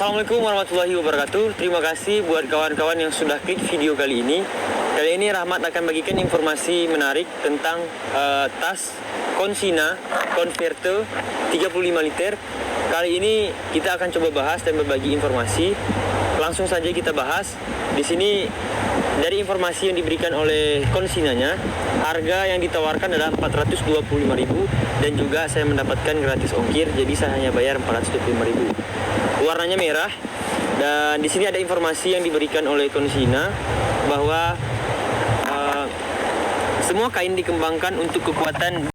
Assalamualaikum warahmatullahi wabarakatuh. Terima kasih buat kawan-kawan yang sudah klik video kali ini. Kali ini Rahmat akan bagikan informasi menarik tentang tas Consina Converter 35 liter. Kali ini kita akan coba bahas dan berbagi informasi. Langsung saja kita bahas. Di sini dari informasi yang diberikan oleh Consinanya, harga yang ditawarkan adalah 425.000 dan juga saya mendapatkan gratis ongkir, jadi saya hanya bayar 425.000. Warnanya merah dan di sini ada informasi yang diberikan oleh Consina bahwa semua kain dikembangkan untuk kekuatan,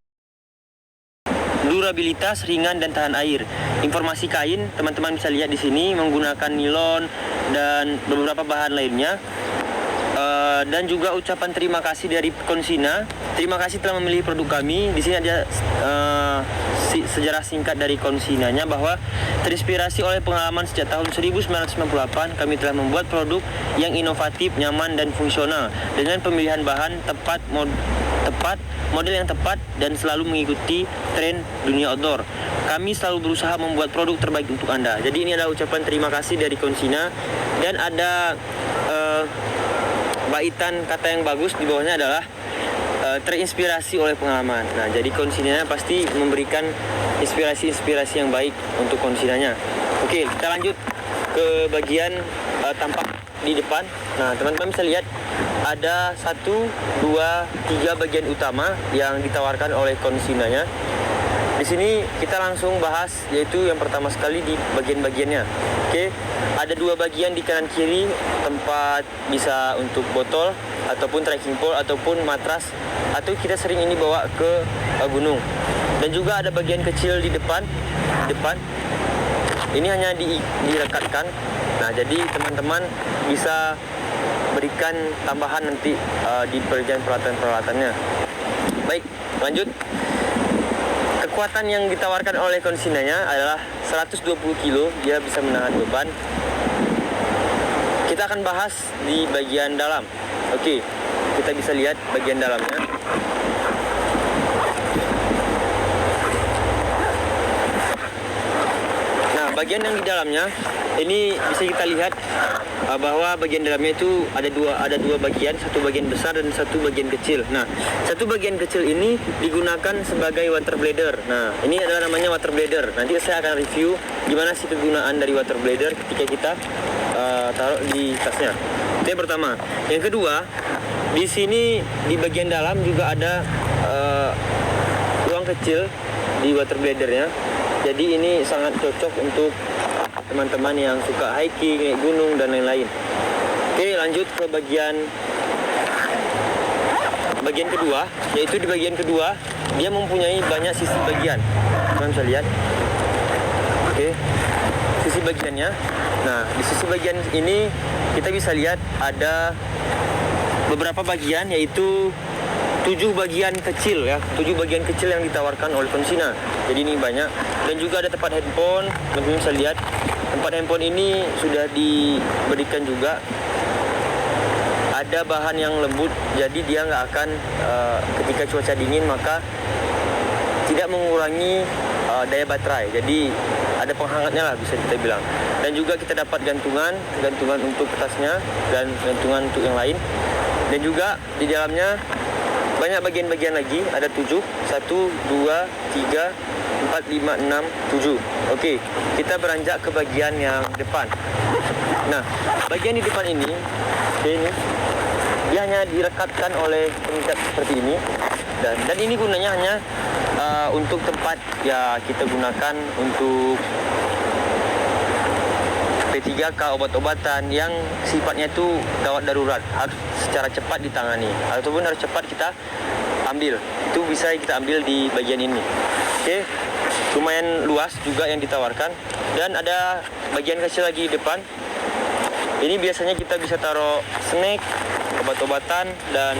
durabilitas, ringan dan tahan air. Informasi kain teman-teman bisa lihat di sini menggunakan nilon dan beberapa bahan lainnya. Dan juga ucapan terima kasih dari Consina. Terima kasih telah memilih produk kami. Di sini ada sejarah singkat dari Consinanya bahwa terinspirasi oleh pengalaman sejak tahun 1998, kami telah membuat produk yang inovatif, nyaman dan fungsional dengan pemilihan bahan tepat, model yang tepat dan selalu mengikuti tren dunia outdoor. Kami selalu berusaha membuat produk terbaik untuk Anda. Jadi ini adalah ucapan terima kasih dari Consina dan ada baitan kata yang bagus di bawahnya adalah terinspirasi oleh pengalaman. Nah, jadi Consinanya pasti memberikan inspirasi yang baik untuk Consinanya. Oke, kita lanjut ke bagian tampak di depan. Nah, teman-teman bisa lihat ada 1, 2, 3 bagian utama yang ditawarkan oleh Consinanya. Di sini kita langsung bahas, yaitu yang pertama sekali di bagian-bagiannya. Oke, ada 2 bagian di kanan kiri, tempat bisa untuk botol ataupun trekking pole ataupun matras, atau kita sering ini bawa ke gunung. Dan juga ada bagian kecil di depan. Ini hanya direkatkan. Nah, jadi teman-teman bisa berikan tambahan nanti di peralatan-peralatannya. Baik, lanjut. Kekuatan yang ditawarkan oleh Consinanya adalah 120 kilo, dia bisa menahan beban. Kita akan bahas di bagian dalam. Oke, kita bisa lihat bagian dalamnya. Nah, bagian yang di dalamnya ini bisa kita lihat bahwa bagian dalamnya itu ada dua bagian, satu bagian besar dan satu bagian kecil. Nah, satu bagian kecil ini digunakan sebagai water bladder. Nah, ini adalah namanya water bladder. Nanti saya akan review gimana sih kegunaan dari water bladder ketika kita taruh di tasnya. Itu yang pertama. Yang kedua, di sini di bagian dalam juga ada ruang kecil di water bladdernya. Jadi ini sangat cocok untuk teman-teman yang suka hiking, naik gunung dan lain-lain. Oke, lanjut ke bagian kedua, yaitu di bagian kedua dia mempunyai banyak sisi bagian. Teman bisa lihat. Oke, sisi bagiannya. Nah, di sisi bagian ini kita bisa lihat ada beberapa bagian, yaitu 7 bagian kecil ya, 7 bagian kecil yang ditawarkan oleh Consina. Jadi ini banyak. Dan juga ada tempat handphone, teman-teman bisa lihat. Tempat handphone ini sudah diberikan juga. Ada bahan yang lembut, jadi dia nggak akan ketika cuaca dingin maka tidak mengurangi daya baterai. Jadi ada penghangatnya lah bisa kita bilang. Dan juga kita dapat gantungan untuk tasnya dan gantungan untuk yang lain. Dan juga di dalamnya banyak bagian-bagian lagi, ada 7, 1, 2, 3, 4, 5, 6, 7. Oke, kita beranjak ke bagian yang depan. Nah, bagian di depan ini, ini dia hanya direkatkan oleh pengikat seperti ini. Dan ini gunanya hanya untuk tempat ya kita gunakan untuk P3K, obat-obatan yang sifatnya itu gawat darurat, harus secara cepat ditangani ataupun harus cepat kita ambil. Itu bisa kita ambil di bagian ini. Oke, lumayan luas juga yang ditawarkan. Dan ada bagian kecil lagi di depan. Ini biasanya kita bisa taruh snack, obat-obatan dan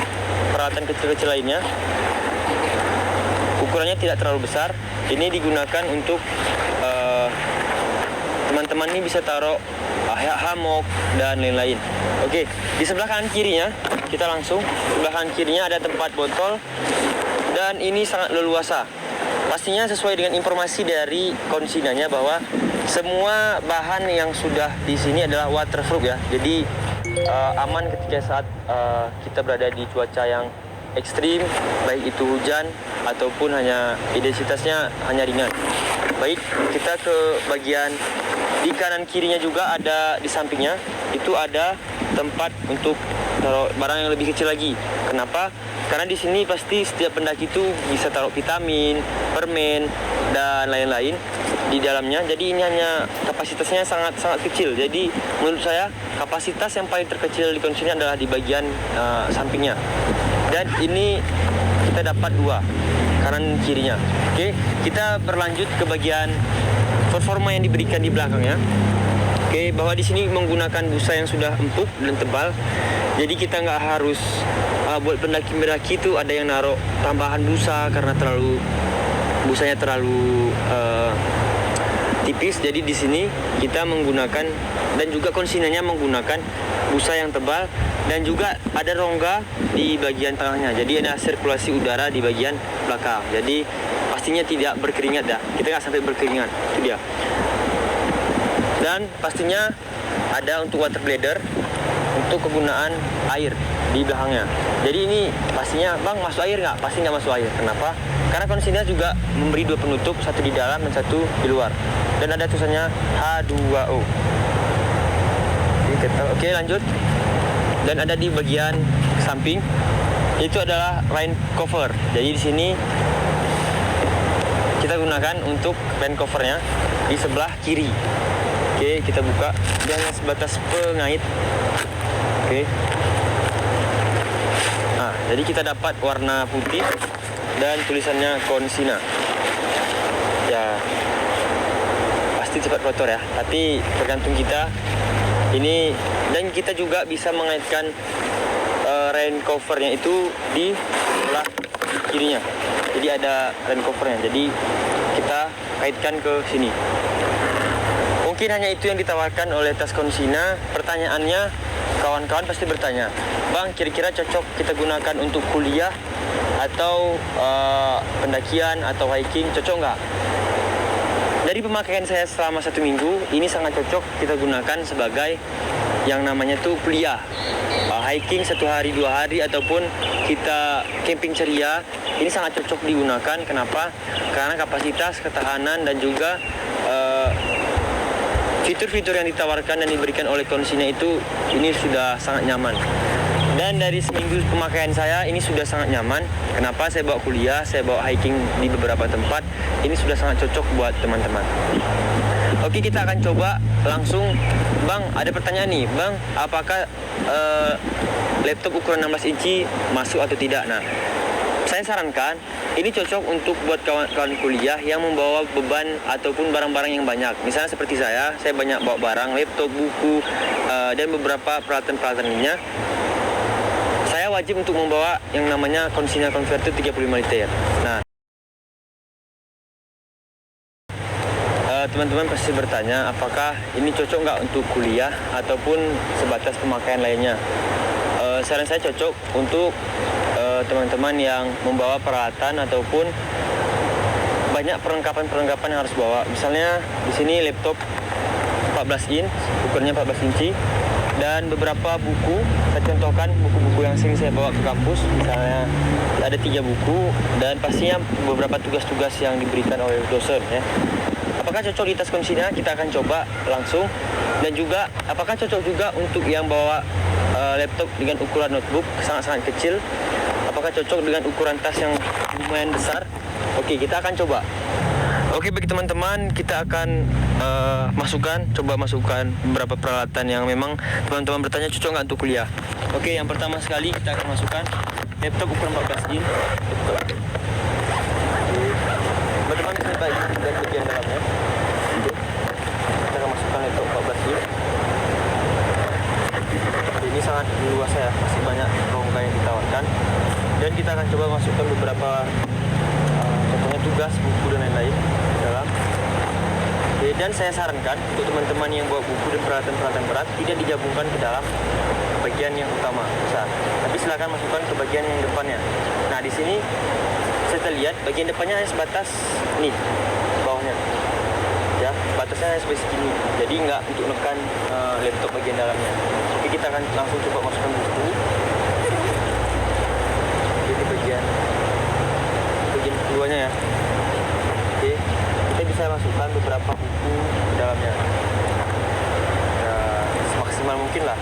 peralatan kecil-kecil lainnya. Ukurannya tidak terlalu besar. Ini digunakan untuk teman-teman ini bisa taruh hammock dan lain-lain. Oke, di sebelah kanan kirinya kita langsung sebelah kanan kirinya ada tempat botol dan ini sangat leluasa. Pastinya sesuai dengan informasi dari Consinanya bahwa Semua bahan yang sudah di sini adalah waterproof ya. Jadi aman ketika saat kita berada di cuaca yang ekstrim, baik itu hujan ataupun hanya intensitasnya hanya ringan. Baik, kita ke bagian di kanan kirinya juga ada, di sampingnya itu ada tempat untuk taruh barang yang lebih kecil lagi. Kenapa? Karena di sini pasti setiap pendaki itu bisa taruh vitamin, permen dan lain-lain di dalamnya. Jadi ini hanya kapasitasnya sangat kecil. Jadi menurut saya kapasitas yang paling terkecil di kondisi ini adalah di bagian sampingnya. Dan ini kita dapat 2 kanan kirinya. Oke, kita berlanjut ke bagian performa yang diberikan di belakangnya. Oke, bahwa di sini menggunakan busa yang sudah empuk dan tebal. Jadi kita nggak harus buat pendaki-pendaki itu ada yang naruh tambahan busa karena busanya terlalu tipis. Jadi di sini kita menggunakan dan juga konsinanya menggunakan busa yang tebal dan juga ada rongga di bagian tengahnya. Jadi ada sirkulasi udara di bagian belakang. Jadi pastinya tidak berkeringat dah. Kita nggak sampai berkeringat. Itu dia. Dan pastinya ada untuk water bladder untuk kegunaan air di belakangnya. Jadi ini pastinya, bang, masuk air nggak? Pasti nggak masuk air. Kenapa? Karena kondisinya juga memberi 2 penutup, satu di dalam dan satu di luar. Dan ada tulisannya H2O. Oke, lanjut. Dan ada di bagian samping itu adalah rain cover. Jadi di sini kita gunakan untuk rain covernya di sebelah kiri. Oke, kita buka. Dia hanya sebatas pengait. Oke. Nah, jadi kita dapat warna putih dan tulisannya Konsina. Ya, pasti cepat kotor ya. Tapi tergantung kita. Ini dan kita juga bisa mengaitkan rain covernya itu di sebelah kirinya. Jadi ada rain covernya. Jadi kita kaitkan ke sini. Mungkin hanya itu yang ditawarkan oleh tas Konsina. Pertanyaannya, kawan-kawan pasti bertanya, bang, kira-kira cocok kita gunakan untuk kuliah atau pendakian atau hiking, cocok nggak? Dari pemakaian saya selama 1 minggu, ini sangat cocok kita gunakan sebagai yang namanya tuh kuliah, hiking 1 hari 2 hari ataupun kita camping ceria. Ini sangat cocok digunakan. Kenapa? Karena kapasitas, ketahanan dan juga fitur-fitur yang ditawarkan dan diberikan oleh Konsina itu ini sudah sangat nyaman. Dan dari seminggu pemakaian saya ini sudah sangat nyaman. Kenapa? Saya bawa kuliah, saya bawa hiking di beberapa tempat. Ini sudah sangat cocok buat teman-teman. Oke, kita akan coba langsung. Bang, ada pertanyaan nih, bang, apakah laptop ukuran 16 inci masuk atau tidak? Nah, saya sarankan ini cocok untuk buat kawan-kawan kuliah yang membawa beban ataupun barang-barang yang banyak. Misalnya seperti saya banyak bawa barang, laptop, buku, dan beberapa peralatan-peralatan lainnya. Saya wajib untuk membawa yang namanya Konsina Converter 35 liter. Nah, teman-teman pasti bertanya apakah ini cocok nggak untuk kuliah ataupun sebatas pemakaian lainnya. Saran saya cocok untuk teman-teman yang membawa peralatan ataupun banyak perlengkapan yang harus bawa. Misalnya di sini laptop 14 inch, ukurannya 14 inci, dan beberapa buku. Saya contohkan buku-buku yang sering saya bawa ke kampus. Misalnya ada 3 buku dan pastinya beberapa tugas-tugas yang diberikan oleh dosen ya. Apakah cocok di tas Konsina? Kita akan coba langsung. Dan juga apakah cocok juga untuk yang bawa laptop dengan ukuran notebook sangat-sangat kecil? Apakah cocok dengan ukuran tas yang lumayan besar? Oke, kita akan coba. Oke, bagi teman-teman, kita akan coba masukkan beberapa peralatan yang memang teman-teman bertanya cocok nggak untuk kuliah. Oke, yang pertama sekali kita akan masukkan laptop ukuran 14 inch. Teman-teman bisa bagian dalamnya. Kita akan masukkan laptop 14 inch. Ini sangat luas ya, masih banyak rongga yang ditawarkan. Dan kita akan coba masukkan beberapa contohnya tugas, buku dan lain-lain di dalam. Oke, dan saya sarankan untuk teman-teman yang bawa buku dan peralatan-peralatan berat tidak digabungkan ke dalam bagian yang utama besar, tapi silakan masukkan ke bagian yang depannya. Nah, di sini saya lihat bagian depannya hanya sebatas nih bawahnya, ya, batasnya sampai segini, jadi nggak untuk menekan laptop bagian dalamnya. Oke, kita akan langsung coba masukkan buku. Jadi bagian keduanya ya. Oke, kita bisa masukkan beberapa buku ke dalamnya ya, semaksimal mungkin lah.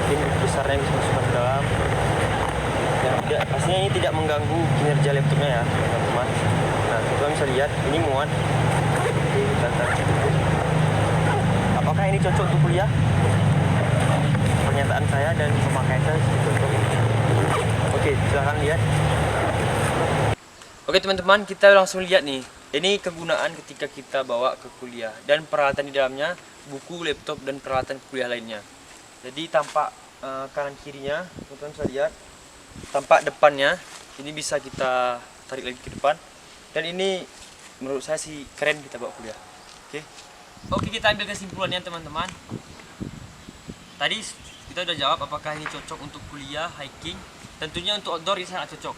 Mungkin besarnya bisa masukkan ke dalam. Ya, pastinya ini tidak mengganggu kinerja laptopnya ya teman-teman. Nah, teman-teman bisa lihat ini muat. Oke, apakah ini cocok untuk kuliah? Pernyataan saya dan pemakaian saya cocok. Oke, silahkan lihat. Oke teman-teman, kita langsung lihat nih. Ini kegunaan ketika kita bawa ke kuliah dan peralatan di dalamnya, buku, laptop, dan peralatan kuliah lainnya. Jadi tampak kanan kirinya, teman-teman bisa lihat. Tampak depannya, ini bisa kita tarik lagi ke depan. Dan ini menurut saya sih keren kita bawa kuliah. Oke, kita ambil kesimpulannya teman-teman. Tadi kita udah jawab apakah ini cocok untuk kuliah, hiking. Tentunya untuk outdoor ini sangat cocok.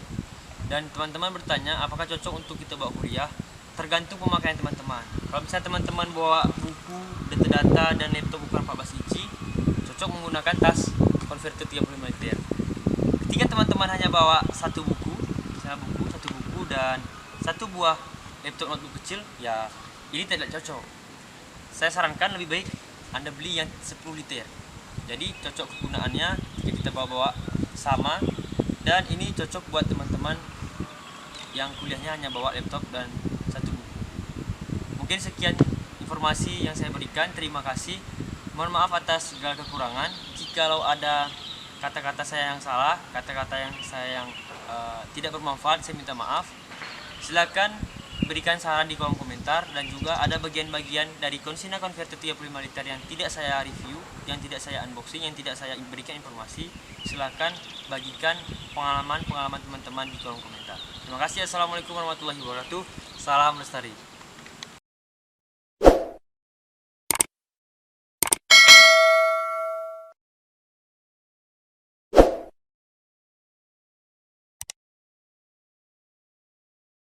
Dan teman-teman bertanya apakah cocok untuk kita bawa kuliah. Tergantung pemakaian teman-teman. Kalau misalnya teman-teman bawa buku, data-data, dan laptop ukuran 14 inci, cocok menggunakan tas converter 35 liter. Ketika teman-teman hanya bawa satu buku, dan satu buah laptop notebook kecil, ya ini tidak cocok. Saya sarankan lebih baik Anda beli yang 10 liter. Jadi cocok kegunaannya jika kita bawa sama, dan ini cocok buat teman-teman yang kuliahnya hanya bawa laptop dan satu buku. Mungkin sekian informasi yang saya berikan. Terima kasih. Mohon maaf atas segala kekurangan. Jikalau ada kata-kata saya yang salah, kata-kata yang saya tidak bermanfaat, saya minta maaf. Silakan berikan saran di kolom komentar, dan juga ada bagian-bagian dari Konsina Converter 35 liter yang tidak saya review, yang tidak saya unboxing, yang tidak saya berikan informasi. Silakan bagikan pengalaman teman-teman di kolom komentar. Terima kasih. Assalamualaikum warahmatullahi wabarakatuh. Salam lestari.